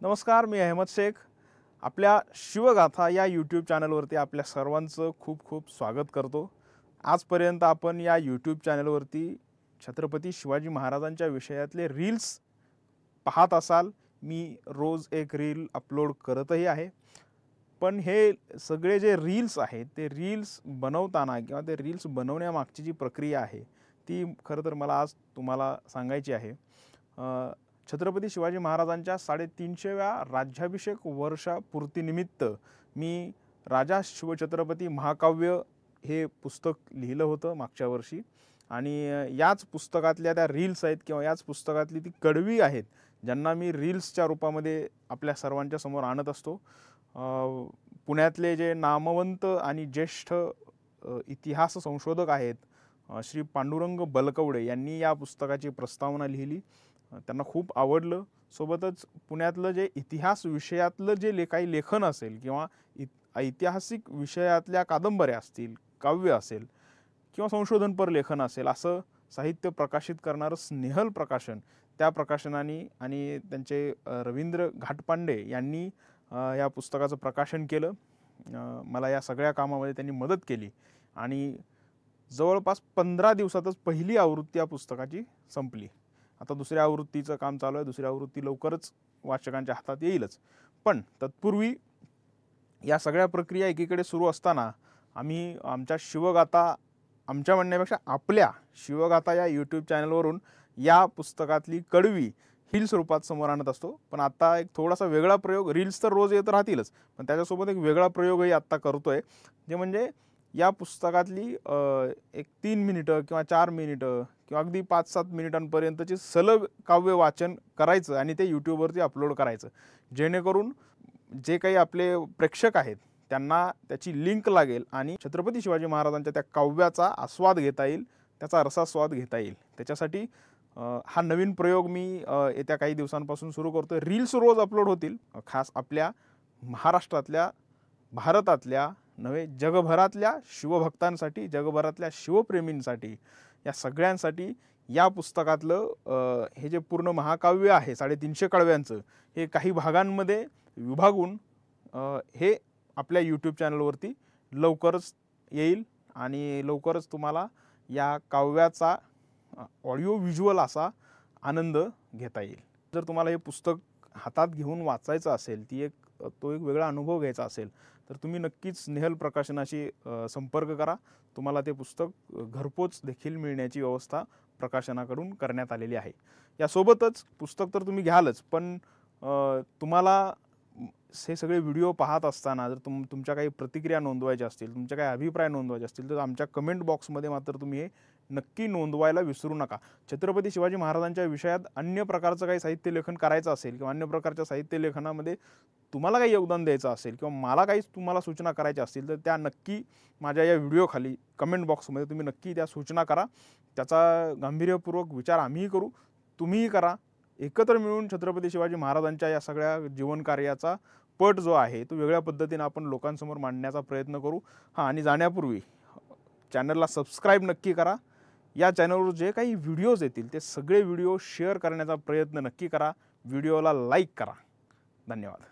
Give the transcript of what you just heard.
नमस्कार, मी अहमद शेख. आपल्या शिवगाथा या यूट्यूब चॅनलवरती आपल्या सर्वांचं खूप खूप स्वागत करतो. आजपर्यंत आपण या यूट्यूब चॅनलवरती छत्रपती शिवाजी महाराजांच्या विषयातले रील्स पाहत असाल. मी रोज एक रील अपलोड करतही आहे. पण हे सगळे जे रील्स आहेत ते रील्स बनवताना किंवा ते रील्स बनवण्यामागची जी प्रक्रिया आहे ती खरं तर मला आज तुम्हाला सांगायची आहे. छत्रपती शिवाजी महाराजांच्या 350व्या राज्याभिषेक वर्षापूर्तीनिमित्त मी राजा शिवछत्रपती महाकाव्य हे पुस्तक लिहिलं होतं मागच्या वर्षी. आणि याच पुस्तकातल्या त्या रील्स आहेत किंवा याच पुस्तकातली ती कडवी आहेत ज्यांना मी रील्सच्या रूपामध्ये आपल्या सर्वांच्या समोर आणत असतो. पुण्यातले जे नामवंत आणि ज्येष्ठ इतिहास संशोधक आहेत श्री पांडुरंग बलकवडे यांनी या पुस्तकाची प्रस्तावना लिहिली. त्यांना खूप आवडलं. सोबतच पुण्यातलं जे इतिहास विषयातलं जे काही लेखन असेल किंवा ऐतिहासिक विषयातल्या कादंबऱ्या असतील, काव्य असेल किंवा संशोधनपर लेखन असेल, असं साहित्य प्रकाशित करणारं स्नेहल प्रकाशन, त्या प्रकाशनाने आणि त्यांचे रवींद्र घाटपांडे यांनी या पुस्तकाचं प्रकाशन केलं. मला या सगळ्या कामामध्ये त्यांनी मदत केली आणि जवळपास 15 दिवसातच पहिली आवृत्ती या पुस्तकाची संपली. आता दुसऱ्या आवृत्तीचं काम चालू आहे. दुसरी आवृत्ती लवकरच वाचकांच्या हातात येईलच. पण तत्पूर्वी या सगळ्या प्रक्रिया एकीकडे सुरू असताना आम्ही आमच्या शिवगाथा, आमच्या म्हणण्यापेक्षा आपल्या शिवगाथा या यूट्यूब चॅनलवरून या पुस्तकातली कडवी रील्स रूपात समोर आणत असतो. पण आता एक थोडासा वेगळा प्रयोग, रील्स तर रोज येत राहतीलच, पण त्याच्यासोबत एक वेगळा प्रयोगही आत्ता करतोय. जे म्हणजे या पुस्तकातली एक 3 मिनिटं किंवा 4 मिनिटं किंवा अगदी 5-7 मिनिटांपर्यंतचे सलग काव्य वाचन करायचं आणि ते यूट्यूबवरती अपलोड करायचं, जेणेकरून जे काही आपले प्रेक्षक आहेत त्यांना त्याची लिंक लागेल आणि छत्रपती शिवाजी महाराजांच्या त्या काव्याचा आस्वाद घेता येईल, त्याचा रसास्वाद घेता येईल. त्याच्यासाठी हा नवीन प्रयोग मी येत्या काही दिवसांपासून सुरू करतो. रील्स रोज अपलोड होतील, खास आपल्या महाराष्ट्रातल्या, भारतातल्या नव्हे जगभरातल्या शिवभक्तांसाठी, जगभरातल्या शिवप्रेमींसाठी, या सगळ्यांसाठी या पुस्तकातलं हे जे पूर्ण महाकाव्य आहे 350 कडव्यांचं, हे काही भागांमध्ये विभागून हे आपल्या यूट्यूब चॅनलवरती लवकरच येईल आणि लवकरच तुम्हाला या काव्याचा ऑडिओ व्हिज्युअल असा आनंद घेता येईल. जर तुम्हाला हे पुस्तक हातात घेऊन वाचायचं असेल, तो एक वेगळा अनुभव घ्यायचा असेल, तर तुम्ही नक्कीच स्नेहल प्रकाशनाशी संपर्क करा. तुम्हाला ते पुस्तक घरपोच देखील मिळण्याची व्यवस्था प्रकाशनाकडून करण्यात आलेली आहे. यासोबतच पुस्तक तर तुम्ही घ्यालच, पण तुम्हाला हे सगळे व्हिडिओ पाहत असताना जर तुमच्या काही प्रतिक्रिया नोंदवायच्या असतील, तुमच्या काही अभिप्राय नोंदवायचे असतील, तर आमच्या कमेंट बॉक्समध्ये मात्र तुम्ही हे नक्की नोंदवायला विसरू नका. छत्रपती शिवाजी महाराजांच्या विषयात अन्य प्रकारचं काही साहित्य लेखन करायचं असेल किंवा अन्य प्रकारच्या साहित्य लेखनामध्ये तुम्हाला काही योगदान द्यायचं असेल किंवा मला काही तुम्हाला सूचना करायच्या असतील, तर त्या नक्की माझ्या या व्हिडिओखाली कमेंट बॉक्समध्ये तुम्ही नक्की त्या सूचना करा. त्याचा गांभीर्यपूर्वक विचार आम्हीही करू, तुम्हीही करा. एकत्र मिळून छत्रपती शिवाजी महाराजांच्या या सगळ्या जीवनकार्याचा पट जो आहे तो वेगळ्या पद्धतीने आपण लोकांसमोर मांडण्याचा प्रयत्न करू. आणि जाण्यापूर्वी चॅनलला सबस्क्राईब नक्की करा. या चॅनलवर जे काही व्हिडिओज येतील ते सगळे व्हिडिओ शेअर करण्याचा प्रयत्न नक्की करा. व्हिडिओला लाईक करा. धन्यवाद.